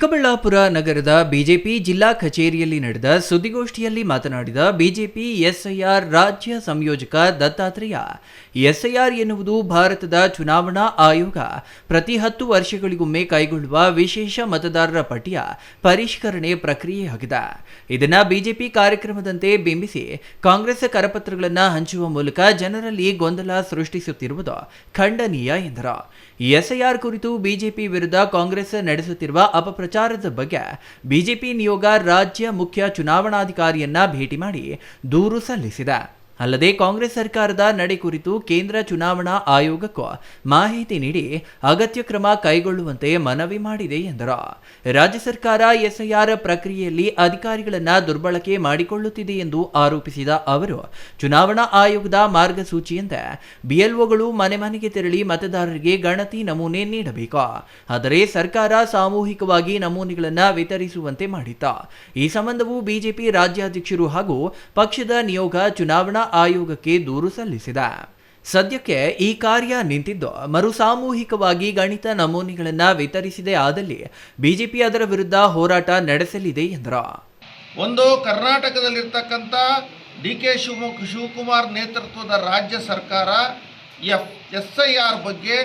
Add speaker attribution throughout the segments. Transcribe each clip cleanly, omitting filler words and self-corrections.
Speaker 1: ಚಿಕ್ಕಬಳ್ಳಾಪುರ ನಗರದ ಬಿಜೆಪಿ ಜಿಲ್ಲಾ ಕಚೇರಿಯಲ್ಲಿ ನಡೆದ ಸುದ್ದಿಗೋಷ್ಠಿಯಲ್ಲಿ ಮಾತನಾಡಿದ ಬಿಜೆಪಿ ಎಸ್ಐಆರ್ ರಾಜ್ಯ ಸಂಯೋಜಕ ದತ್ತಾತ್ರೇಯ, ಎಸ್ಐಆರ್ ಎನ್ನುವುದು ಭಾರತದ ಚುನಾವಣಾ ಆಯೋಗ ಪ್ರತಿ 10 ವರ್ಷಗಳಿಗೊಮ್ಮೆ ಕೈಗೊಳ್ಳುವ ವಿಶೇಷ ಮತದಾರರ ಪಟ್ಟಿಯ ಪರಿಷ್ಕರಣೆ ಪ್ರಕ್ರಿಯೆಯಾಗಿದೆ. ಇದನ್ನು ಬಿಜೆಪಿ ಕಾರ್ಯಕ್ರಮದಂತೆ ಬಿಂಬಿಸಿ ಕಾಂಗ್ರೆಸ್ ಕರಪತ್ರಗಳನ್ನು ಹಂಚುವ ಮೂಲಕ ಜನರಲ್ಲಿ ಗೊಂದಲ ಸೃಷ್ಟಿಸುತ್ತಿರುವುದು ಖಂಡನೀಯ ಎಂದರು. ಎಸ್ಐಆರ್ ಕುರಿತು ಬಿಜೆಪಿ ವಿರುದ್ಧ ಕಾಂಗ್ರೆಸ್ ನಡೆಸುತ್ತಿರುವ ಅಪಪ್ರಚಾರದ ಬಗ್ಗೆ ಬಿಜೆಪಿ ನಿಯೋಗ ರಾಜ್ಯ ಮುಖ್ಯ ಚುನಾವಣಾಧಿಕಾರಿಯನ್ನ ಭೇಟಿ ಮಾಡಿ ದೂರು ಸಲ್ಲಿಸಿದೆ. ಅಲ್ಲದೆ ಕಾಂಗ್ರೆಸ್ ಸರ್ಕಾರದ ನಡೆ ಕುರಿತು ಕೇಂದ್ರ ಚುನಾವಣಾ ಆಯೋಗಕ್ಕೂ ಮಾಹಿತಿ ನೀಡಿ ಅಗತ್ಯ ಕ್ರಮ ಕೈಗೊಳ್ಳುವಂತೆ ಮನವಿ ಮಾಡಿದೆ ಎಂದರು. ರಾಜ್ಯ ಸರ್ಕಾರ ಎಸ್ಐಆರ್ ಪ್ರಕ್ರಿಯೆಯಲ್ಲಿ ಅಧಿಕಾರಿಗಳನ್ನು ದುರ್ಬಳಕೆ ಮಾಡಿಕೊಳ್ಳುತ್ತಿದೆ ಎಂದು ಆರೋಪಿಸಿದ ಅವರು, ಚುನಾವಣಾ ಆಯೋಗದ ಮಾರ್ಗಸೂಚಿಯಂತೆ ಬಿಎಲ್ಒಗಳು ಮನೆ ಮನೆಗೆ ತೆರಳಿ ಮತದಾರರಿಗೆ ಗಣತಿ ನಮೂನೆ ನೀಡಬೇಕು. ಆದರೆ ಸರ್ಕಾರ ಸಾಮೂಹಿಕವಾಗಿ ನಮೂನೆಗಳನ್ನು ವಿತರಿಸುವಂತೆ ಮಾಡಿತ್ತು. ಈ ಸಂಬಂಧವೂ ಬಿಜೆಪಿ ರಾಜ್ಯಾಧ್ಯಕ್ಷರು ಹಾಗೂ ಪಕ್ಷದ ನಿಯೋಗ ಚುನಾವಣಾ ಆಯೋಗಕ್ಕೆ ದೂರು ಸಲ್ಲಿಸಿದೆ. ಸದ್ಯಕ್ಕೆ ಈ ಕಾರ್ಯ ನಿಂತಿದ್ದು, ಮರು ಸಾಮೂಹಿಕವಾಗಿ ಗಣಿತ ನಮೂನೆಗಳನ್ನು ವಿತರಿಸಿದೆ ಆದಲ್ಲಿ ಬಿಜೆಪಿ ಅದರ ವಿರುದ್ಧ ಹೋರಾಟ ನಡೆಸಲಿದೆ ಎಂದರು.
Speaker 2: ಒಂದು ಕರ್ನಾಟಕದಲ್ಲಿರ್ತಕ್ಕಂಥ ಡಿ.ಕೆ. ಶಿವಕುಮಾರ್ ನೇತೃತ್ವದ ರಾಜ್ಯ ಸರ್ಕಾರ ಎಸ್ಐಆರ್ ಬಗ್ಗೆ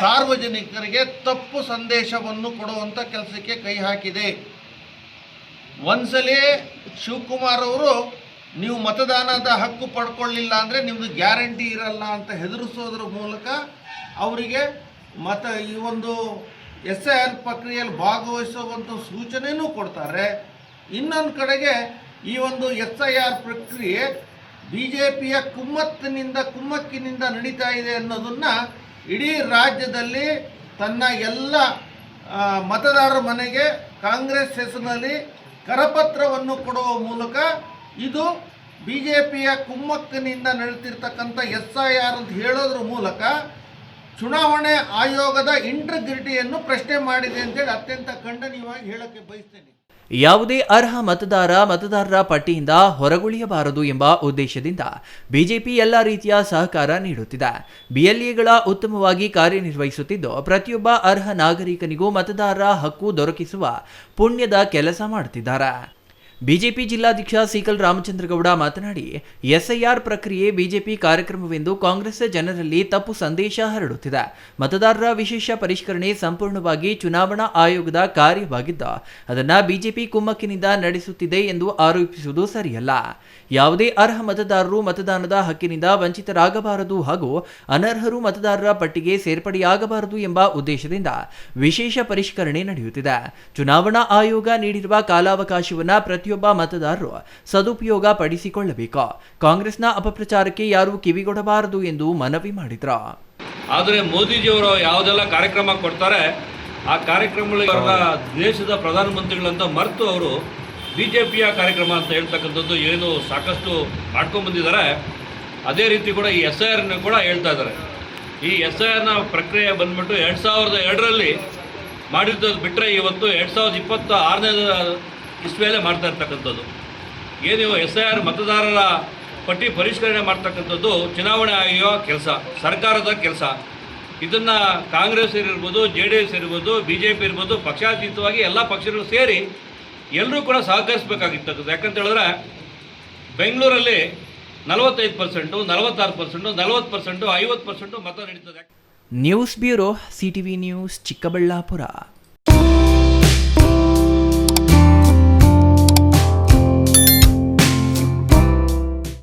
Speaker 2: ಸಾರ್ವಜನಿಕರಿಗೆ ತಪ್ಪು ಸಂದೇಶವನ್ನು ಕೊಡುವಂಥ ಕೆಲಸಕ್ಕೆ ಕೈ ಹಾಕಿದೆ. ಒಂದ್ಸಲಿ ಶಿವಕುಮಾರ್ ಅವರು ನೀವು ಮತದಾನದ ಹಕ್ಕು ಪಡ್ಕೊಳ್ಳಿಲ್ಲ ಅಂದರೆ ನಿಮ್ಮದು ಗ್ಯಾರಂಟಿ ಇರಲ್ಲ ಅಂತ ಹೆದರಿಸೋದ್ರ ಮೂಲಕ ಅವರಿಗೆ ಈ ಒಂದು ಎಸ್ಐಆರ್ ಪ್ರಕ್ರಿಯೆಯಲ್ಲಿ ಭಾಗವಹಿಸುವಂಥ ಸೂಚನೆಯೂ ಕೊಡ್ತಾರೆ. ಇನ್ನೊಂದು ಕಡೆಗೆ ಈ ಒಂದು ಎಸ್ಐಆರ್ ಪ್ರಕ್ರಿಯೆ ಬಿಜೆಪಿಯ ಕುಮ್ಮಕ್ಕಿನಿಂದ ನಡೀತಾ ಇದೆ ಅನ್ನೋದನ್ನು ಇಡೀ ರಾಜ್ಯದಲ್ಲಿ ತನ್ನ ಎಲ್ಲ ಮತದಾರರ ಮನೆಗೆ ಕಾಂಗ್ರೆಸ್ ಹೆಸರಿನಲ್ಲಿ ಕರಪತ್ರವನ್ನು ಕೊಡುವ ಮೂಲಕ ಇದು ಬಿಜೆಪಿಯ ಕುಮ್ಮಕ್ಕಿನಿಂದ ನಡೆತಿರ್ತಕ್ಕಂಥ ಎಸ್ಐಆರ್ ಅಂತ ಹೇಳೋದ್ರ ಮೂಲಕ ಚುನಾವಣೆ ಆಯೋಗದ ಇಂಟಿಗ್ರಿಟಿಯನ್ನು ಪ್ರಶ್ನೆ ಮಾಡಿದೆ ಅಂತೇಳಿ ಅತ್ಯಂತ ಖಂಡನೀಯವಾಗಿ ಹೇಳಕ್ಕೆ ಬಯಸ್ತೇನೆ.
Speaker 1: ಯಾವುದೇ ಅರ್ಹ ಮತದಾರರ ಪಟ್ಟಿಯಿಂದ ಹೊರಗುಳಿಯಬಾರದು ಎಂಬ ಉದ್ದೇಶದಿಂದ ಬಿಜೆಪಿ ಎಲ್ಲ ರೀತಿಯ ಸಹಕಾರ ನೀಡುತ್ತಿದೆ. ಬಿಎಲ್ಎಗಳ ಉತ್ತಮವಾಗಿ ಕಾರ್ಯನಿರ್ವಹಿಸುತ್ತಿದ್ದು, ಪ್ರತಿಯೊಬ್ಬ ಅರ್ಹ ನಾಗರಿಕನಿಗೂ ಮತದಾರರ ಹಕ್ಕು ದೊರಕಿಸುವ ಪುಣ್ಯದ ಕೆಲಸ ಮಾಡುತ್ತಿದ್ದಾರೆ. ಬಿಜೆಪಿ ಜಿಲ್ಲಾಧ್ಯಕ್ಷ ಸಿಕಲ್ ರಾಮಚಂದ್ರಗೌಡ ಮಾತನಾಡಿ, ಎಸ್ಐಆರ್ ಪ್ರಕ್ರಿಯೆ ಬಿಜೆಪಿ ಕಾರ್ಯಕ್ರಮವೆಂದು ಕಾಂಗ್ರೆಸ್ ಜನರಲ್ಲಿ ತಪ್ಪು ಸಂದೇಶ ಹರಡುತ್ತಿದೆ. ಮತದಾರರ ವಿಶೇಷ ಪರಿಷ್ಕರಣೆ ಸಂಪೂರ್ಣವಾಗಿ ಚುನಾವಣಾ ಆಯೋಗದ ಕಾರ್ಯವಾಗಿದ್ದು, ಅದನ್ನು ಬಿಜೆಪಿ ಕುಮ್ಮಕ್ಕಿನಿಂದ ನಡೆಸುತ್ತಿದೆ ಎಂದು ಆರೋಪಿಸುವುದು ಸರಿಯಲ್ಲ. ಯಾವುದೇ ಅರ್ಹ ಮತದಾರರು ಮತದಾನದ ಹಕ್ಕಿನಿಂದ ವಂಚಿತರಾಗಬಾರದು ಹಾಗೂ ಅನರ್ಹರು ಮತದಾರರ ಪಟ್ಟಿಗೆ ಸೇರ್ಪಡೆಯಾಗಬಾರದು ಎಂಬ ಉದ್ದೇಶದಿಂದ ವಿಶೇಷ ಪರಿಷ್ಕರಣೆ ನಡೆಯುತ್ತಿದೆ. ಚುನಾವಣಾ ಆಯೋಗ ನೀಡಿರುವ ಕಾಲಾವಕಾಶವನ್ನು ಪ್ರತಿಯೊಬ್ಬ ಮತದಾರರು ಸದುಪಯೋಗ ಪಡಿಸಿಕೊಳ್ಳಬೇಕು. ಕಾಂಗ್ರೆಸ್ನ ಅಪಪ್ರಚಾರಕ್ಕೆ ಯಾರೂ ಕಿವಿಗೊಡಬಾರದು ಎಂದು ಮನವಿ ಮಾಡಿದ್ರು.
Speaker 3: ಆದರೆ ಮೋದಿಜಿಯವರು ಯಾವುದೆಲ್ಲ ಕಾರ್ಯಕ್ರಮ ಕೊಡ್ತಾರೆ ಆ ಕಾರ್ಯಕ್ರಮಗಳ ದೇಶದ ಪ್ರಧಾನಮಂತ್ರಿಗಳಂತ ಮರೆತು ಅವರು ಬಿಜೆಪಿಯ ಕಾರ್ಯಕ್ರಮ ಅಂತ ಹೇಳ್ತಕ್ಕಂಥದ್ದು ಏನು ಸಾಕಷ್ಟು ಮಾಡ್ಕೊಂಡು ಬಂದಿದ್ದಾರೆ. ಅದೇ ರೀತಿ ಕೂಡ ಈ ಎಸ್ಐಆರ್ನ ಕೂಡ ಹೇಳ್ತಾ ಇದ್ದಾರೆ. ಈ ಎಸ್ಐಆರ್ನ ಪ್ರಕ್ರಿಯೆ ಬಂದ್ಬಿಟ್ಟು 2002ರಲ್ಲಿ ಮಾಡಿದ್ದು ಬಿಟ್ಟರೆ ಇವತ್ತು 2026ನೇ ಇಸ್ವಿಯಲ್ಲೇ ಮಾಡ್ತಾ ಇರ್ತಕ್ಕಂಥದ್ದು. ಏನು ಎಸ್ಐಆರ್ ಮತದಾರರ ಪಟ್ಟಿ ಪರಿಷ್ಕರಣೆ ಮಾಡ್ತಕ್ಕಂಥದ್ದು ಚುನಾವಣೆ ಆಯೋಗ ಕೆಲಸ, ಸರ್ಕಾರದ ಕೆಲಸ. ಇದನ್ನು ಕಾಂಗ್ರೆಸ್ ಇರ್ಬೋದು, JDS ಇರ್ಬೋದು, BJP ಇರ್ಬೋದು, ಪಕ್ಷಾತೀತವಾಗಿ ಎಲ್ಲ ಪಕ್ಷಗಳು ಸೇರಿ ಎಲ್ಲರೂ ಕೂಡ ಸಹಕರಿಸಬೇಕಾಗಿರ್ತಕ್ಕಂಥದ್ದು. ಯಾಕಂತ ಹೇಳಿದ್ರೆ ಬೆಂಗಳೂರಲ್ಲಿ 45%, 46%, 40%, 50% ಮತ ನಡೀತದೆ.
Speaker 1: News bureau, CTV news, Chikkaballapur.